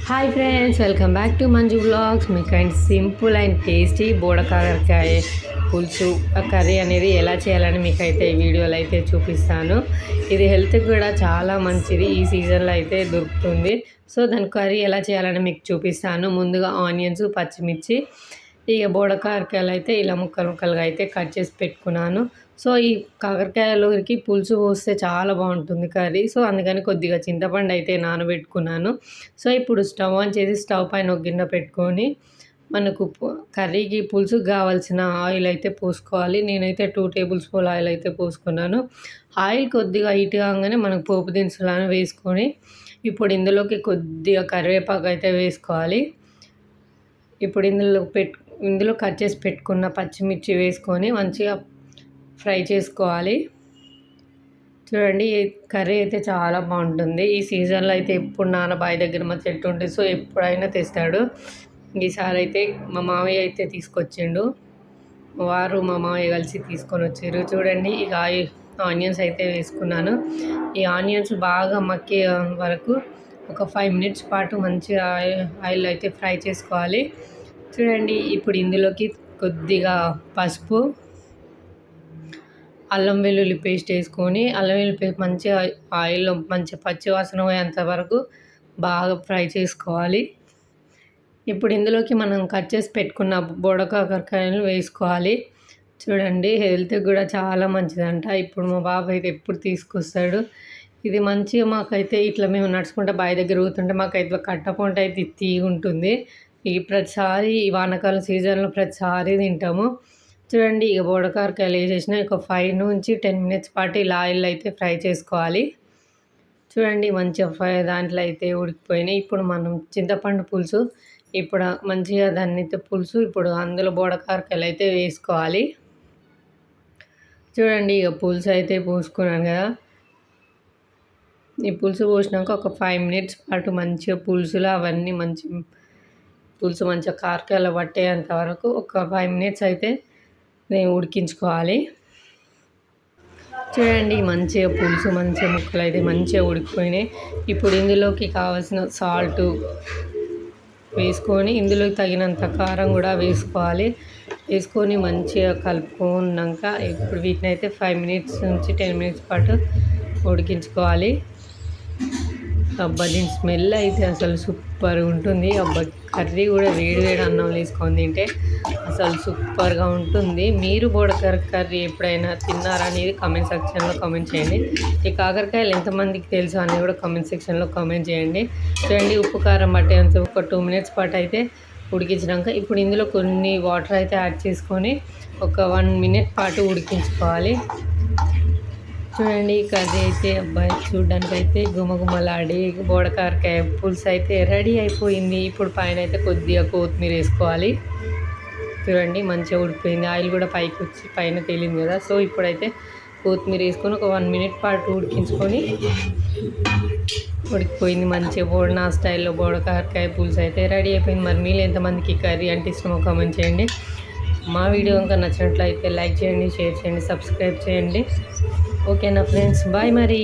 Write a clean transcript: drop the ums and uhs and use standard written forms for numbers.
Hi friends, welcome back to Manju vlogs. మీకు and simple and tasty బోడకాకరకాయ పులుసు curry అనేది ఎలా చేయాలని మీకైతే ఈ వీడియోలో అయితే చూపిస్తాను. ఇది హెల్త్కి కూడా చాలా మంచిది, ఈ సీజన్లో అయితే దొరుకుతుంది. సో దాని కర్రీ ఎలా చేయాలని మీకు చూపిస్తాను. ముందుగా ఆనియన్స్, పచ్చిమిర్చి, ఇక బోడకాకరకాయలు అయితే ఇలా ముక్కలు ముక్కలుగా అయితే కట్ చేసి పెట్టుకున్నాను. సో ఈ కాకరకాయలోకి పులుసు పోస్తే చాలా బాగుంటుంది కర్రీ. సో అందుకని కొద్దిగా చింతపండు అయితే నానబెట్టుకున్నాను. సో ఇప్పుడు స్టవ్ ఆన్ చేసి స్టవ్ పైన ఒక గిన్నె పెట్టుకొని మనకు కర్రీకి పులుసుకు కావాల్సిన ఆయిల్ అయితే పోసుకోవాలి. నేనైతే 2 టేబుల్ స్పూన్ ఆయిల్ అయితే పోసుకున్నాను. ఆయిల్ కొద్దిగా హీట్ కాగానే మనకు పోపు దినుసులను వేసుకొని ఇప్పుడు ఇందులోకి కొద్దిగా కరివేపాకు అయితే వేసుకోవాలి. ఇప్పుడు ఇందులో కట్ చేసి పెట్టుకున్న పచ్చిమిర్చి వేసుకొని మంచిగా ఫ్రై చేసుకోవాలి. చూడండి, కర్రీ అయితే చాలా బాగుంటుంది. ఈ సీజన్లో అయితే ఎప్పుడు నాన్న బావి దగ్గర మా చెట్టు ఉంటుంది, సో ఎప్పుడైనా తెస్తాడు. ఈసారి అయితే మా మామయ్య అయితే తీసుకొచ్చిండు, వారు మా మామయ్య కలిసి తీసుకొని వచ్చారు. చూడండి, ఇక ఆనియన్స్ అయితే వేసుకున్నాను. ఈ ఆనియన్స్ బాగా మక్కే వరకు ఒక 5 మినిట్స్ పాటు మంచిగా ఆయిల్ అయితే ఫ్రై చేసుకోవాలి. చూడండి, ఇప్పుడు ఇందులోకి కొద్దిగా పసుపు, అల్లం వెల్లుల్లి పేస్ట్ వేసుకొని అల్లం వెల్లుల్లి పేస్ట్ మంచిగా ఆయిల్లో మంచిగా పచ్చి వాసన పోయేంత వరకు బాగా ఫ్రై చేసుకోవాలి. ఇప్పుడు ఇందులోకి మనం కట్ చేసి పెట్టుకున్న బోడకాకరకాయలు వేసుకోవాలి. చూడండి, హెల్త్కి కూడా చాలా మంచిదంట. ఇప్పుడు మా బాబు అయితే ఎప్పుడు తీసుకొస్తాడు. ఇది మంచిగా మాకైతే ఇట్లా మేము నడుచుకుంటే బావి దగ్గర పోతుంటే మాకైతే కట్టపొంట అయితే తీగి ఉంటుంది. ఈ ప్రతిసారి ఈ వానాకాలం సీజన్లో ప్రతిసారి తింటాము. చూడండి, ఇక బోడకాకరకాయలు వేసేసిన ఒక 5 నుంచి 10 మినిట్స్ పాటు ఇలా ఆయిల్ అయితే ఫ్రై చేసుకోవాలి. చూడండి, మంచిగా దాంట్లో అయితే ఉడికిపోయినాయి. ఇప్పుడు మనం చింతపండు పులుసు ఇప్పుడు మంచిగా దాన్ని పులుసు ఇప్పుడు అందులో బోడకాకరకాయలు అయితే వేసుకోవాలి. చూడండి, ఇక పులుసు అయితే పోసుకున్నాను కదా. ఈ పులుసు పోసినాక ఒక 5 మినిట్స్ పాటు మంచిగా పులుసులో అవన్నీ పులుసు మంచిగా కారకాయలు పట్టేంత వరకు ఒక 5 మినిట్స్ అయితే నేను ఉడికించుకోవాలి. చూడండి, మంచిగా పులుసు మంచిగా ముక్కలు అయితే మంచిగా ఉడికిపోయినాయి. ఇప్పుడు ఇందులోకి కావాల్సిన సాల్ట్ వేసుకొని ఇందులోకి తగినంత కారం కూడా వేసుకొని మంచిగా కలుపుకున్నాక ఇప్పుడు వీటిని అయితే 5 మినిట్స్ నుంచి 10 మినిట్స్ పాటు ఉడికించుకోవాలి. అబ్బా, దీని స్మెల్ అయితే అసలు సూపర్గా ఉంటుంది. అబ్బా, కర్రీ కూడా వేడి అన్నం వేసుకొని తింటే అసలు సూపర్గా ఉంటుంది. మీరు బోడకాకర కర్రీ ఎప్పుడైనా తిన్నారా అనేది కామెంట్ సెక్షన్లో కామెంట్ చేయండి. ఈ కాకరకాయలు ఎంతమందికి తెలుసు అనేది కూడా కామెంట్ సెక్షన్లో కామెంట్ చేయండి. చూడండి, ఉప్పు కారం పట్టేంత ఒక 2 మినిట్స్ పాటు అయితే ఉడికించినాక ఇప్పుడు ఇందులో కొన్ని వాటర్ అయితే యాడ్ చేసుకొని ఒక 1 మినిట్ పాటు ఉడికించుకోవాలి. చూడండి, కర్రీ అయితే అబ్బాయి చూడడానికి అయితే గుమగుమలాడి బోడకాకరకాయ పులుసు అయితే రెడీ అయిపోయింది. ఇప్పుడు పైన అయితే కొద్దిగా కొత్తిమీర వేసుకోవాలి. చూడండి, మంచిగా ఉడికిపోయింది. ఆయిల్ కూడా పైకి వచ్చి పైన తేలింది కదా. సో ఇప్పుడైతే కొత్తిమీర వేసుకొని ఒక 1 మినిట్ పాటు ఉడికించుకొని ఉడికిపోయింది. మంచిగా బోడనా స్టైల్లో బోడకాకరకాయ పులుసు అయితే రెడీ అయిపోయింది. మరి మీరు ఎంతమందికి కర్రీ అంటే ఇష్టమో కామెంట్ చేయండి. మా వీడియో ఇంకా నచ్చినట్లయితే లైక్ చేయండి, షేర్ చేయండి, సబ్స్క్రైబ్ చేయండి. ఓకేనా ఫ్రెండ్స్, బాయ్ మరి.